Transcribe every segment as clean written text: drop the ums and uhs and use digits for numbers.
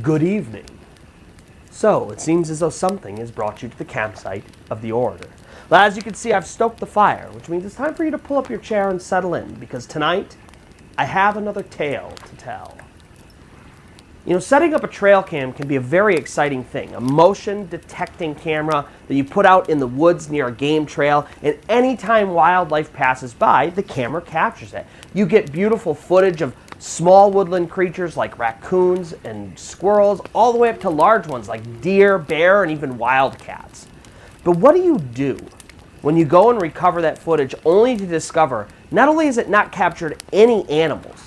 Good evening. So, it seems as though something has brought you to the campsite of the Orator. Well, as you can see, I've stoked the fire, which means it's time for you to pull up your chair and settle in, because tonight, I have another tale to tell. You know, setting up a trail cam can be a very exciting thing. A motion detecting camera that you put out in the woods near a game trail, and anytime wildlife passes by, the camera captures it. You get beautiful footage of small woodland creatures like raccoons and squirrels, all the way up to large ones like deer, bear, and even wildcats. But what do you do when you go and recover that footage only to discover not only has it not captured any animals,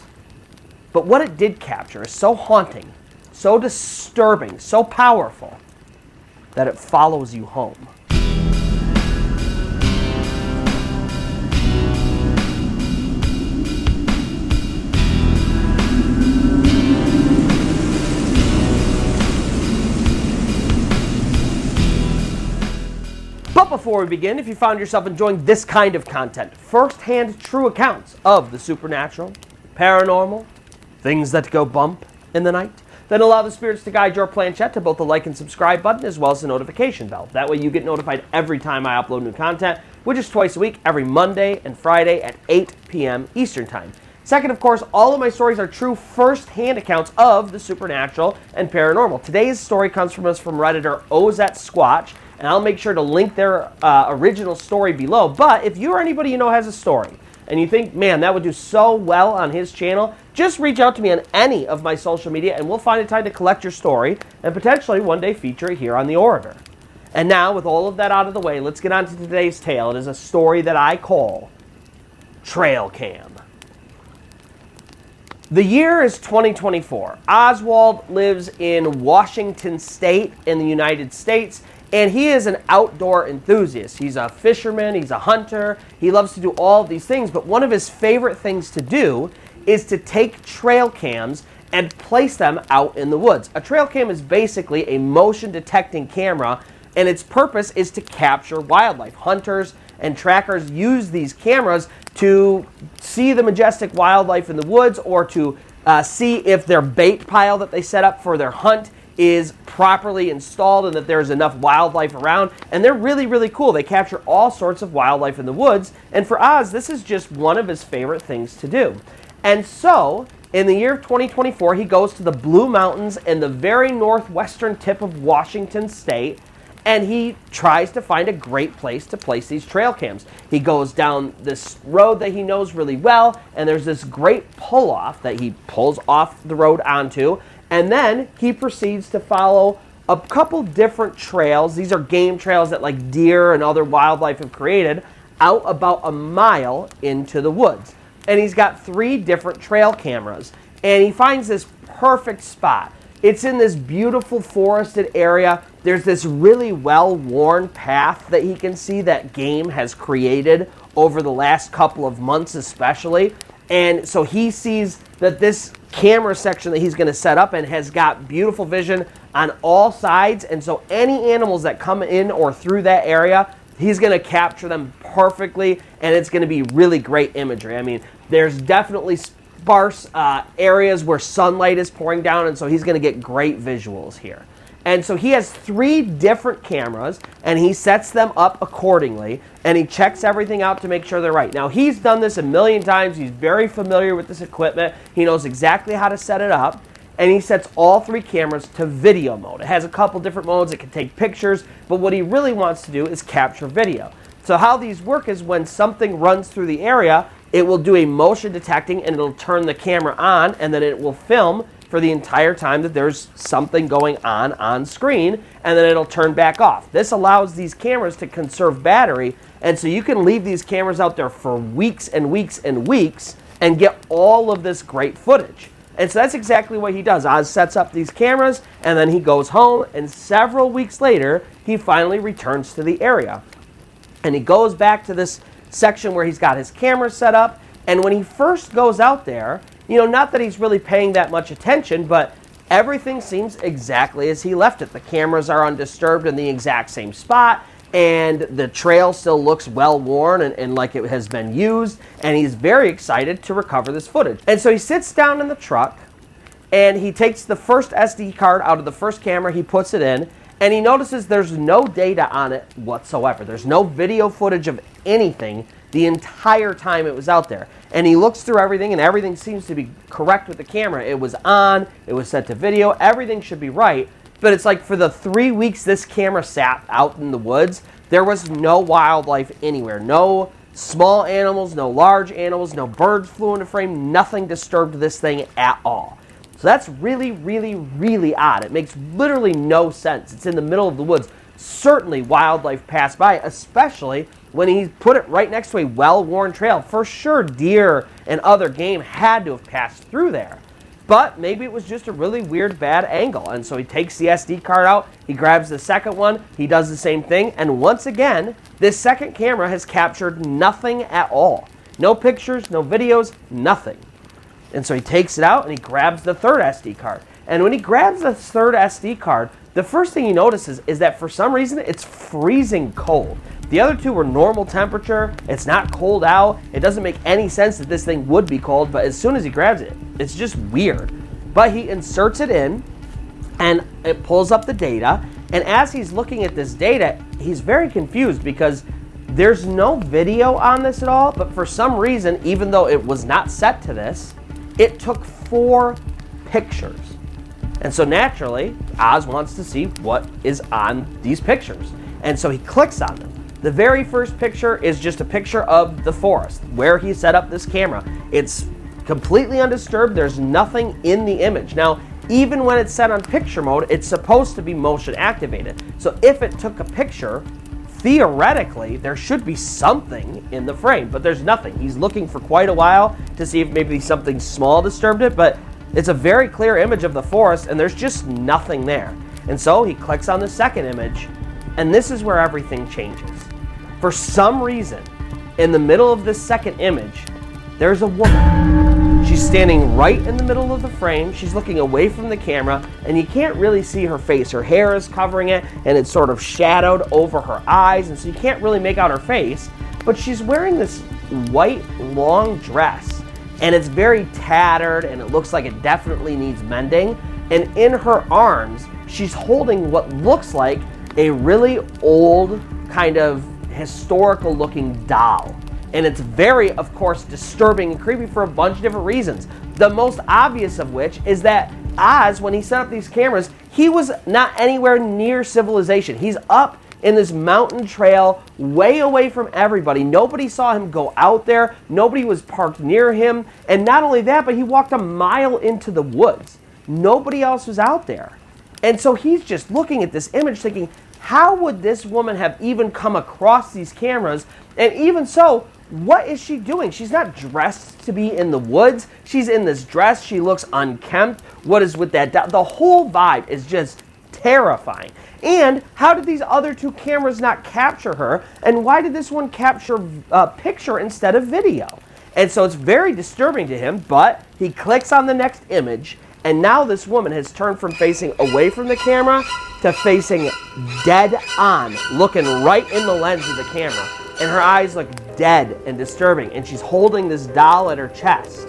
but what it did capture is so haunting, so disturbing, so powerful, that it follows you home. But before we begin, if you found yourself enjoying this kind of content, first-hand true accounts of the supernatural, paranormal, things that go bump in the night, then allow the spirits to guide your planchette to both the like and subscribe button as well as the notification bell. That way you get notified every time I upload new content, which is twice a week, every Monday and Friday at 8 p.m. Eastern Time. Second, of course, all of my stories are true first-hand accounts of the supernatural and paranormal. Today's story comes from Redditor OZSquatch, and I'll make sure to link their original story below. But if you or anybody you know has a story, and you think, man, that would do so well on his channel, just reach out to me on any of my social media, and we'll find a time to collect your story, and potentially one day feature it here on The Orator. And now, with all of that out of the way, let's get on to today's tale. It is a story that I call Trail Cam. The year is 2024. Oswald lives in Washington State in the United States, and he is an outdoor enthusiast. He's a fisherman, he's a hunter, he loves to do all of these things, but one of his favorite things to do is to take trail cams and place them out in the woods. A trail cam is basically a motion detecting camera, and its purpose is to capture wildlife. Hunters and trackers use these cameras to see the majestic wildlife in the woods, or to see if their bait pile that they set up for their hunt is properly installed and that there's enough wildlife around. And they're really, really cool. They capture all sorts of wildlife in the woods. And for Oz, this is just one of his favorite things to do. And so, in the year of 2024, he goes to the Blue Mountains in the very northwestern tip of Washington State, and he tries to find a great place to place these trail cams. He goes down this road that he knows really well, and there's this great pull-off that he pulls off the road onto, and then he proceeds to follow a couple different trails. These are game trails that like deer and other wildlife have created, out about a mile into the woods. And he's got 3 different trail cameras, and he finds this perfect spot. It's in this beautiful forested area. There's this really well-worn path that he can see that game has created over the last couple of months especially. And so he sees that this camera section that he's going to set up and has got beautiful vision on all sides. And so any animals that come in or through that area, he's going to capture them perfectly, and it's going to be really great imagery. I mean, there's definitely sparse areas where sunlight is pouring down, and so he's going to get great visuals here. And so he has 3 different cameras, and he sets them up accordingly, and he checks everything out to make sure they're right. Now, he's done this a million times. He's very familiar with this equipment. He knows exactly how to set it up, and he sets all 3 cameras to video mode. It has a couple different modes. It can take pictures, but what he really wants to do is capture video. So how these work is when something runs through the area, it will do a motion detecting, and it'll turn the camera on, and then it will film for the entire time that there's something going on screen, and then it'll turn back off. This allows these cameras to conserve battery, and so you can leave these cameras out there for weeks and weeks and weeks and get all of this great footage. And so that's exactly what he does. Oz sets up these cameras, and then he goes home, and several weeks later, he finally returns to the area. And he goes back to this section where he's got his camera set up, and when he first goes out there, you know, not that he's really paying that much attention, but everything seems exactly as he left it. The cameras are undisturbed in the exact same spot, and the trail still looks well worn and like it has been used, and he's very excited to recover this footage. And so he sits down in the truck, and he takes the first SD card out of the first camera, he puts it in, and he notices there's no data on it whatsoever. There's no video footage of anything the entire time it was out there. And he looks through everything, and everything seems to be correct with the camera. It was on, it was set to video, everything should be right. But it's like for the 3 weeks this camera sat out in the woods, there was no wildlife anywhere. No small animals, no large animals, no birds flew into frame, nothing disturbed this thing at all. So that's really, really, really odd. It makes literally no sense. It's in the middle of the woods. Certainly wildlife passed by, especially when he put it right next to a well-worn trail. For sure, deer and other game had to have passed through there. But maybe it was just a really weird, bad angle. And so he takes the SD card out, he grabs the second one, he does the same thing, and once again, this second camera has captured nothing at all. No pictures, no videos, nothing. And so he takes it out and he grabs the third SD card. And when he grabs the third SD card, the first thing he notices is that for some reason it's freezing cold. The other two were normal temperature. It's not cold out. It doesn't make any sense that this thing would be cold, but as soon as he grabs it, it's just weird. But he inserts it in and it pulls up the data. And as he's looking at this data, he's very confused because there's no video on this at all, but for some reason, even though it was not set to this, it took 4 pictures. And so naturally, Oz wants to see what is on these pictures. And so he clicks on them. The very first picture is just a picture of the forest where he set up this camera. It's completely undisturbed. There's nothing in the image. Now, even when it's set on picture mode, it's supposed to be motion activated. So if it took a picture, theoretically, there should be something in the frame, but there's nothing. He's looking for quite a while to see if maybe something small disturbed it, but it's a very clear image of the forest, and there's just nothing there. And so he clicks on the second image, and this is where everything changes. For some reason, in the middle of this second image, there's a woman. She's standing right in the middle of the frame. She's looking away from the camera, and you can't really see her face. Her hair is covering it, and it's sort of shadowed over her eyes, and so you can't really make out her face. But she's wearing this white, long dress, and it's very tattered, and it looks like it definitely needs mending. And in her arms, she's holding what looks like a really old, kind of historical-looking doll. And it's very, of course, disturbing and creepy for a bunch of different reasons. The most obvious of which is that Oz, when he set up these cameras, he was not anywhere near civilization. He's up in this mountain trail, way away from everybody. Nobody saw him go out there. Nobody was parked near him. And not only that, but he walked a mile into the woods. Nobody else was out there. And so he's just looking at this image thinking, how would this woman have even come across these cameras? And even so, what is she doing? She's not dressed to be in the woods. She's in this dress. She looks unkempt. What is with that? The whole vibe is just terrifying. And how did these other two cameras not capture her? And why did this one capture a picture instead of video? And so it's very disturbing to him, but he clicks on the next image, and now this woman has turned from facing away from the camera to facing dead on, looking right in the lens of the camera. And her eyes look dead and disturbing, and she's holding this doll at her chest.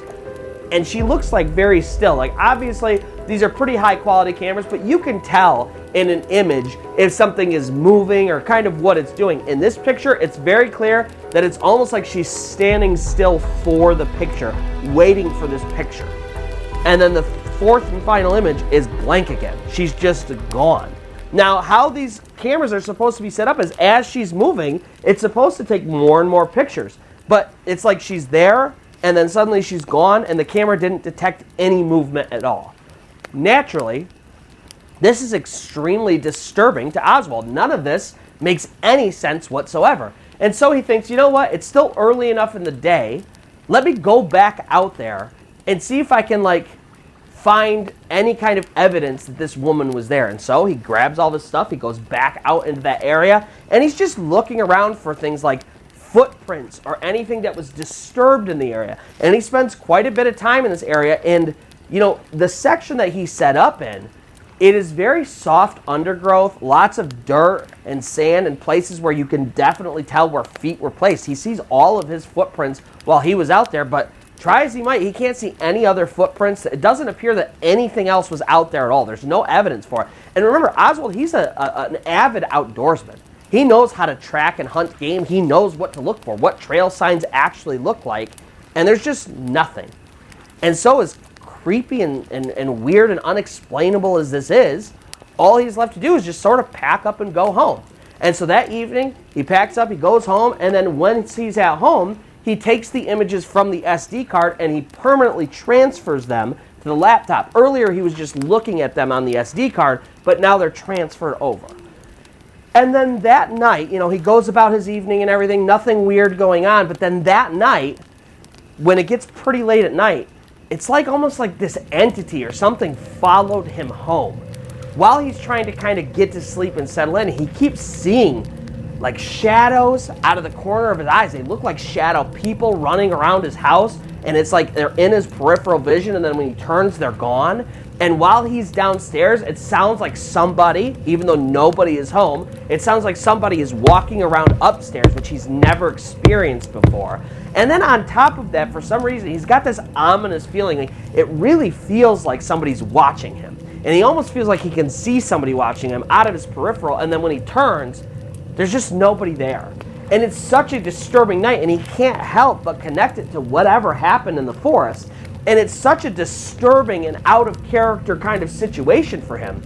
And she looks like very still. Like obviously these are pretty high quality cameras, but you can tell in an image if something is moving or kind of what it's doing. In this picture, it's very clear that it's almost like she's standing still for the picture, waiting for this picture. And then the fourth and final image is blank again. She's just gone. Now, how these cameras are supposed to be set up is as she's moving, it's supposed to take more and more pictures. But it's like she's there, and then suddenly she's gone, and the camera didn't detect any movement at all. Naturally, this is extremely disturbing to Oswald. None of this makes any sense whatsoever. And so he thinks, you know what, it's still early enough in the day. Let me go back out there and see if I can, find any kind of evidence that this woman was there. And so he grabs all this stuff, he goes back out into that area, and he's just looking around for things like footprints or anything that was disturbed in the area. And he spends quite a bit of time in this area, and the section that he set up in, it is very soft undergrowth, lots of dirt and sand and places where you can definitely tell where feet were placed. He sees all of his footprints while he was out there, but try as he might, he can't see any other footprints. It doesn't appear that anything else was out there at all. There's no evidence for it. And remember, Oswald, he's an avid outdoorsman. He knows how to track and hunt game. He knows what to look for, what trail signs actually look like. And there's just nothing. And so as creepy and weird and unexplainable as this is, all he's left to do is just sort of pack up and go home. And so that evening, he packs up, he goes home, and then once he's at home, he takes the images from the SD card and he permanently transfers them to the laptop. Earlier, he was just looking at them on the SD card, but now they're transferred over. And then that night, he goes about his evening and everything, nothing weird going on, but then that night, when it gets pretty late at night, it's almost like this entity or something followed him home. While he's trying to kind of get to sleep and settle in, he keeps seeing like shadows out of the corner of his eyes. They look like shadow people running around his house, and it's like they're in his peripheral vision, and then when he turns, they're gone. And while he's downstairs, it sounds like somebody, even though nobody is home, it sounds like somebody is walking around upstairs, which he's never experienced before. And then on top of that, for some reason, he's got this ominous feeling. Like it really feels like somebody's watching him. And he almost feels like he can see somebody watching him out of his peripheral, and then when he turns, there's just nobody there. And it's such a disturbing night, and he can't help but connect it to whatever happened in the forest. And it's such a disturbing and out of character kind of situation for him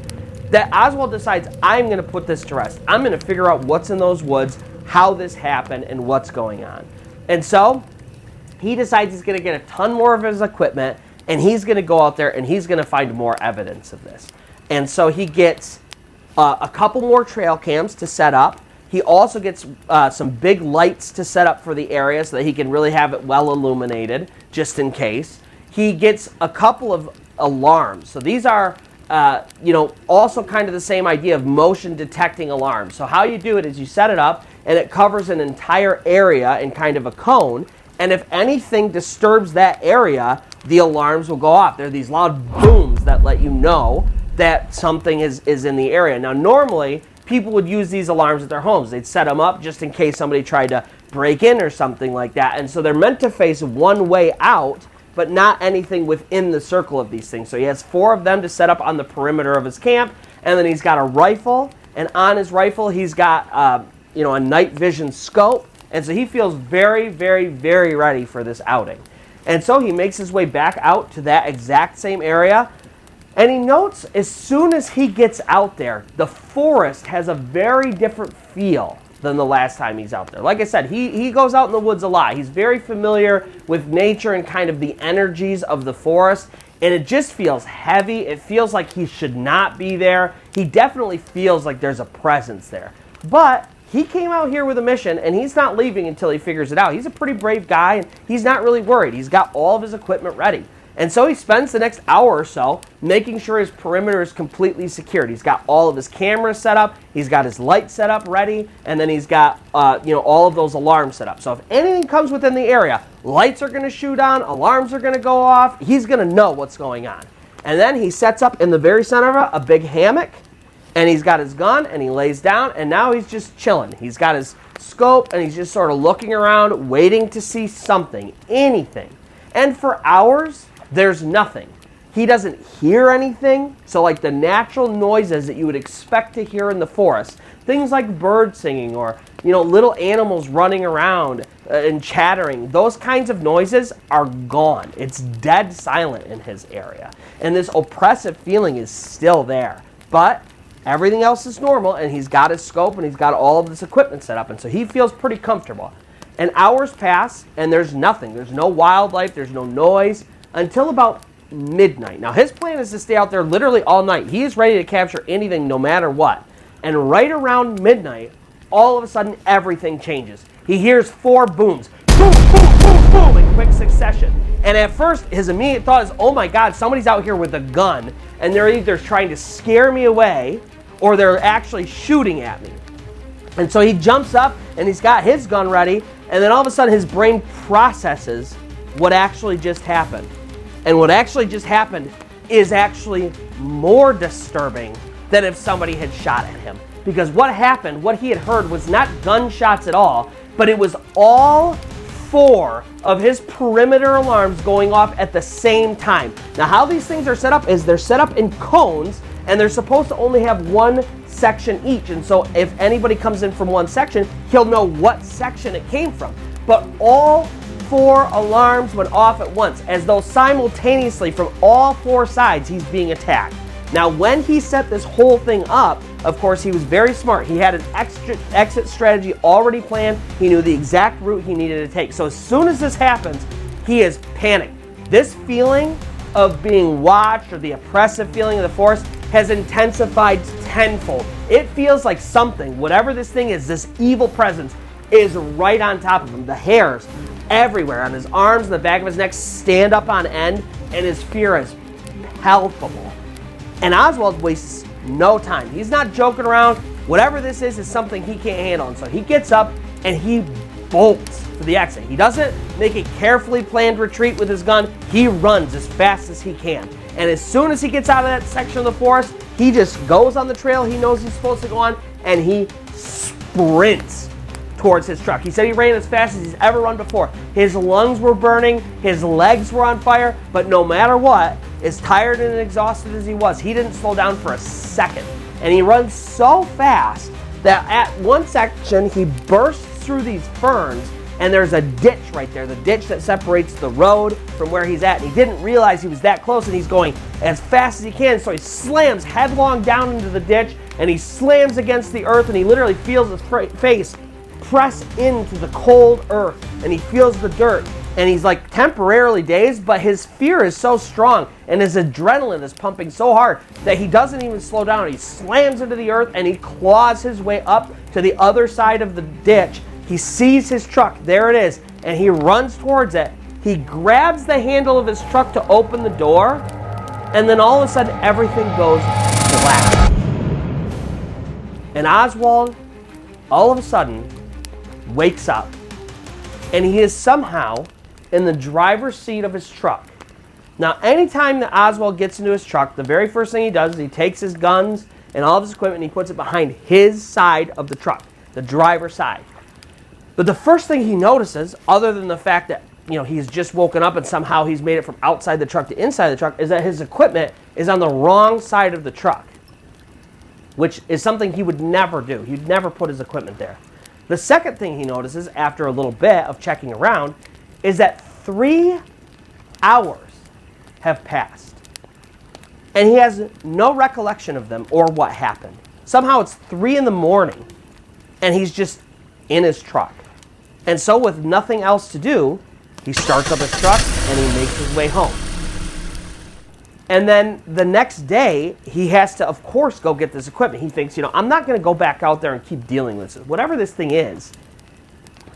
that Oswald decides, I'm going to put this to rest. I'm going to figure out what's in those woods, how this happened, and what's going on. And so he decides he's going to get a ton more of his equipment, and he's going to go out there and he's going to find more evidence of this. And so he gets a couple more trail cams to set up. He also gets some big lights to set up for the area so that he can really have it well illuminated, just in case. He gets a couple of alarms. So these are, also kind of the same idea of motion detecting alarms. So how you do it is you set it up, and it covers an entire area in kind of a cone. And if anything disturbs that area, the alarms will go off. There are these loud booms that let you know that something is in the area. Now, normally, people would use these alarms at their homes. They'd set them up just in case somebody tried to break in or something like that. And so they're meant to face one way out, but not anything within the circle of these things. So he has 4 of them to set up on the perimeter of his camp, and then he's got a rifle, and on his rifle he's got a night vision scope, and so he feels very, very, very ready for this outing. And so he makes his way back out to that exact same area, and he notes as soon as he gets out there, the forest has a very different feel than the last time he's out there. Like I said, he goes out in the woods a lot. He's very familiar with nature and kind of the energies of the forest, and it just feels heavy. It feels like he should not be there. He definitely feels like there's a presence there. But he came out here with a mission, and he's not leaving until he figures it out. He's a pretty brave guy, and he's not really worried. He's got all of his equipment ready. And so he spends the next hour or so making sure his perimeter is completely secured. He's got all of his cameras set up, he's got his lights set up ready, and then he's got all of those alarms set up. So if anything comes within the area, lights are going to shoot on, alarms are going to go off, he's going to know what's going on. And then he sets up in the very center of it a big hammock, and he's got his gun, and he lays down, and now he's just chilling. He's got his scope, and he's just sort of looking around, waiting to see something, anything. And for hours, there's nothing. He doesn't hear anything. So like the natural noises that you would expect to hear in the forest, things like birds singing or little animals running around and chattering, those kinds of noises are gone. It's dead silent in his area. And this oppressive feeling is still there. But everything else is normal, and he's got his scope and he's got all of this equipment set up, and so he feels pretty comfortable. And hours pass, and there's nothing. There's no wildlife, there's no noise, until about midnight. Now, his plan is to stay out there literally all night. He is ready to capture anything no matter what. And right around midnight, all of a sudden, everything changes. He hears 4 booms. Boom, boom, boom, boom, in quick succession. And at first, his immediate thought is, oh my God, somebody's out here with a gun, and they're either trying to scare me away, or they're actually shooting at me. And so he jumps up, and he's got his gun ready, and then all of a sudden, his brain processes what actually just happened. And what actually just happened is actually more disturbing than if somebody had shot at him. Because what happened, what he had heard was not gunshots at all, but it was all 4 of his perimeter alarms going off at the same time. Now, how these things are set up is they're set up in cones, and they're supposed to only have one section each. And so if anybody comes in from one section, he'll know what section it came from. But all 4 alarms went off at once, as though simultaneously from all 4 sides he's being attacked. Now, when he set this whole thing up, of course, he was very smart. He had an exit strategy already planned. He knew the exact route he needed to take. So as soon as this happens, he is panicked. This feeling of being watched, or the oppressive feeling of the force, has intensified tenfold. It feels like something, whatever this thing is, this evil presence, is right on top of him. The hairs everywhere on his arms and the back of his neck stand up on end, and his fear is palpable. And Oswald wastes no time. He's not joking around. Whatever this is something he can't handle. And so he gets up and he bolts for the exit. He doesn't make a carefully planned retreat with his gun. He runs as fast as he can. And as soon as he gets out of that section of the forest, he just goes on the trail he knows he's supposed to go on, and he sprints towards his truck. He said he ran as fast as he's ever run before. His lungs were burning, his legs were on fire, but no matter what, as tired and exhausted as he was, he didn't slow down for a second. And he runs so fast that at one section, he bursts through these ferns, and there's a ditch right there, the ditch that separates the road from where he's at. And he didn't realize he was that close, and he's going as fast as he can. So he slams headlong down into the ditch, and he slams against the earth, and he literally feels his face press into the cold earth, and he feels the dirt, and he's like temporarily dazed, but his fear is so strong and his adrenaline is pumping so hard that he doesn't even slow down. He slams into the earth and he claws his way up to the other side of the ditch. He sees his truck, there it is, and he runs towards it. He grabs the handle of his truck to open the door, and then all of a sudden everything goes black. And Oswald, all of a sudden, wakes up, and he is somehow in the driver's seat of his truck. Now, anytime that Oswald gets into his truck, the very first thing he does is he takes his guns and all of his equipment and he puts it behind his side of the truck, the driver's side. But the first thing he notices, other than the fact that he's just woken up and somehow he's made it from outside the truck to inside the truck, is that his equipment is on the wrong side of the truck, which is something he would never do. He'd never put his equipment there. The second thing he notices after a little bit of checking around is that 3 hours have passed. And he has no recollection of them or what happened. Somehow it's 3 in the morning and he's just in his truck. And so with nothing else to do, he starts up his truck and he makes his way home. And then the next day, he has to, of course, go get this equipment. He thinks, I'm not going to go back out there and keep dealing with this. Whatever this thing is,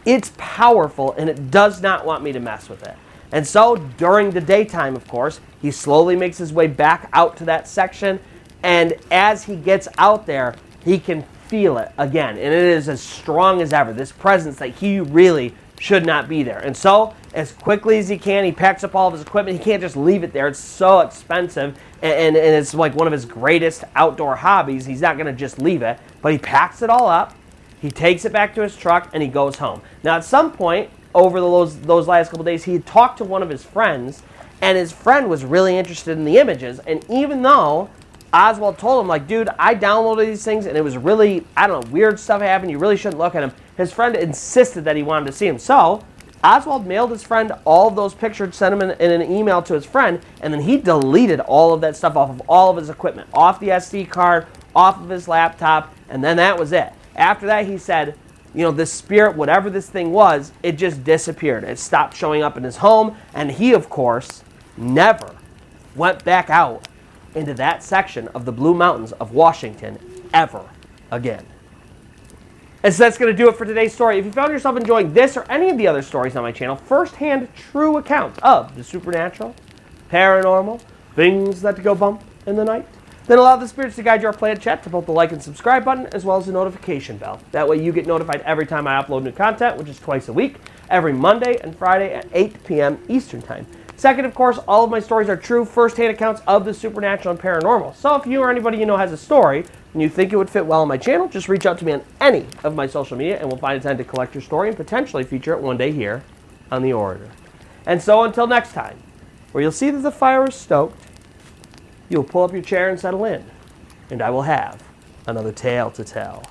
it's powerful, and it does not want me to mess with it. And so during the daytime, of course, he slowly makes his way back out to that section. And as he gets out there, he can feel it again. And it is as strong as ever, this presence that he really should not be there. And so, as quickly as he can, he packs up all of his equipment. He can't just leave it there. It's so expensive, and it's like one of his greatest outdoor hobbies. He's not going to just leave it, but he packs it all up. He takes it back to his truck, and he goes home. Now, at some point over those last couple days, he had talked to one of his friends, and his friend was really interested in the images. And even though Oswald told him, like, dude, I downloaded these things, and it was really, weird stuff happened. You really shouldn't look at them. His friend insisted that he wanted to see them. So Oswald mailed his friend all of those pictures, sent them in an email to his friend, and then he deleted all of that stuff off of all of his equipment, off the SD card, off of his laptop, and then that was it. After that, he said, this spirit, whatever this thing was, it just disappeared. It stopped showing up in his home, and he, of course, never went back out into that section of the Blue Mountains of Washington ever again. And so that's going to do it for today's story. If you found yourself enjoying this or any of the other stories on my channel, first-hand true accounts of the supernatural, paranormal, things that go bump in the night, then allow the spirits to guide your play and chat to both the like and subscribe button as well as the notification bell. That way you get notified every time I upload new content, which is twice a week, every Monday and Friday at 8 p.m. Eastern Time. Second, of course, all of my stories are true first-hand accounts of the supernatural and paranormal. So if you or anybody you know has a story and you think it would fit well on my channel, just reach out to me on any of my social media and we'll find a time to collect your story and potentially feature it one day here on the Orator. And so until next time, where you'll see that the fire is stoked, you'll pull up your chair and settle in, and I will have another tale to tell.